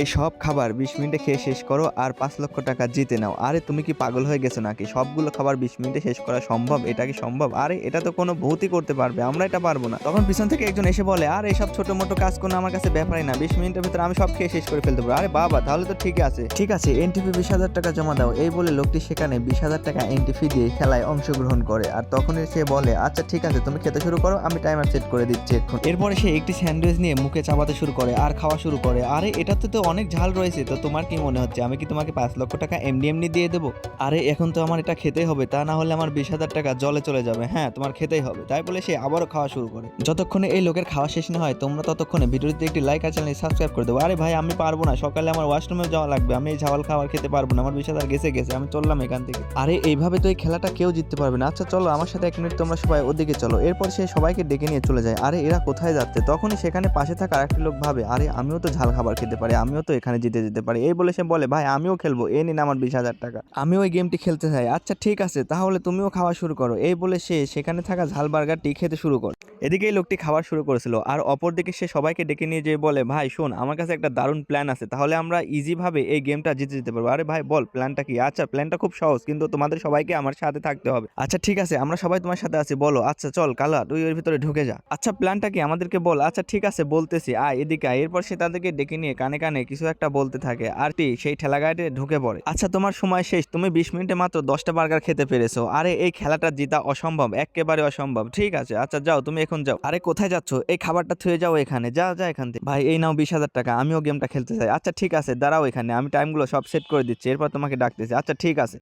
এই সব খাবার 20 মিনিটে খেয়ে শেষ করো আর 5 লক্ষ টাকা জিতে নাও। আরে তুমি কি পাগল হয়ে গেছো নাকি? সবগুলো খাবার 20 মিনিটে শেষ করা সম্ভব? এটা কি সম্ভব? আরে এটা তো কোনো ভূতই করতে পারবে, আমরা এটা পারবো না। তখন পিছন থেকে একজন এসে বলে, আর এইসব ছোট মোটো কাজ কোনো আমার কাছে ব্যাপারই না, 20 মিনিটের ভিতরে আমি সব খেয়ে শেষ করে ফেলতে পারবো। আরে বাবা, তাহলে তো ঠিক আছে, ঠিক আছে, এন্ট্রি ফি 20,000 টাকা জমা দাও। এই বলে লোকটি সেখানে 20,000 টাকা এন্ট্রি ফি দিয়ে খেলায় অংশগ্রহণ করে। আর তখনই সে বলে, আচ্ছা ঠিক আছে, তুমি খেতে শুরু করো, আমি টাইমার সেট করে দিচ্ছি এখন। এরপরে সে একটি স্যান্ডউইচ নিয়ে মুখে চাবাতে শুরু করে আর খাওয়া শুরু করে। আরে এটাতে তো অনেক ঝাল রয়েছে, তো তোমার কি মনে হচ্ছে আমি কি তোমাকে 5 লক্ষ টাকা এমনি এমনি দিয়ে দেবো? আরে এখন তো আমার এটা খেতেই হবে, তা না হলে আমার 20,000 টাকা জলে চলে যাবে। হ্যাঁ, তোমার খেতেই হবে। তাই বলে সে আবারও খাওয়া শুরু করে। যতক্ষণে এই লোকের খাওয়া শেষ না হয় তোমরা ততক্ষণে ভিডিওতে একটি লাইক আর চ্যানেল সাবস্ক্রাইব করে দেবো। আরে ভাই, আমি পারবো না, সকালে আমার ওয়াশরুমে যাওয়া লাগবে, আমি এই ঝাল খাবার খেতে পারবো না, আমার 20,000 গেছে, আমি চললাম এখান থেকে। আরে এইভাবে তো এই খেলাটা কেউ জিততে পারবে না। আচ্ছা চলো আমার সাথে 1 মিনিট তোমরা সবাই ওদিকে চলো। এরপর সে সবাইকে ডেকে নিয়ে চলে যায়। আরে এরা কোথায় যাচ্ছে? তখনই সেখানে পাশে থাকা আরেকটি লোক ভাবে, আরে আমিও তো ঝাল খাবার খেতে পারি, আমিও তো এখানে জিতে যেতে পারি। এই বলে সে বলে, ভাই আমিও খেলবো, এই নিন আমার 20,000 টাকা, আমিও এই গেমটি খেলতে চাই। আচ্ছা ঠিক আছে, তাহলে তুমিও খাওয়া শুরু করো। এই বলে সে সেখানে থাকা ঝাল বার্গারটি খেতে শুরু করে। এদিকে এই লোকটি খাবার শুরু করেছিল আর অপরদিকে সে সবাইকে ডেকে নিয়ে যেয়ে বলে, ভাই শোন, আমার কাছে একটা দারুণ প্ল্যান আছে, তাহলে আমরা ইজি ভাবে এই গেমটা জিতে যেতে পারবো। আরে ভাই বল প্ল্যানটা কি? আচ্ছা প্ল্যানটা খুব সহজ, কিন্তু তোমাদের সবাইকে আমার সাথে থাকতে হবে। আচ্ছা ঠিক আছে, আমরা সবাই তোমার সাথে আছি, বলো। আচ্ছা চল কালা, তুই এর ভিতরে ঢুকে যা। আচ্ছা প্ল্যানটা কি আমাদেরকে বল। আচ্ছা ঠিক আছে বলতেছি, আয় এদিকে আয়। এরপর সে তাদেরকে ডেকে নিয়ে কানে কানে কিছু একটা বলতে থাকে আর সেই ঠেলা গাড়িতে ঢুকে পড়ে। আচ্ছা তোমার সময় শেষ, তুমি 20 মিনিটে মাত্র 10টা বার্গার খেতে পেরেছো। আরে এই খেলাটা জিতা অসম্ভব, একেবারে অসম্ভব। ঠিক আছে, আচ্ছা যাও, তুমি এখন যাও। আরে কোথায় যাচ্ছ? এই খাবারটা থুয়ে যাও এখানে, যা যা এখান থেকে। ভাই এই নাও 20,000 টাকা, আমিও গেমটা খেলতে চাই। আচ্ছা ঠিক আছে, দাঁড়াও এখানে, আমি টাইমগুলো সব সেট করে দিচ্ছি, এরপর তোমাকে ডাকতেছি। আচ্ছা ঠিক আছে।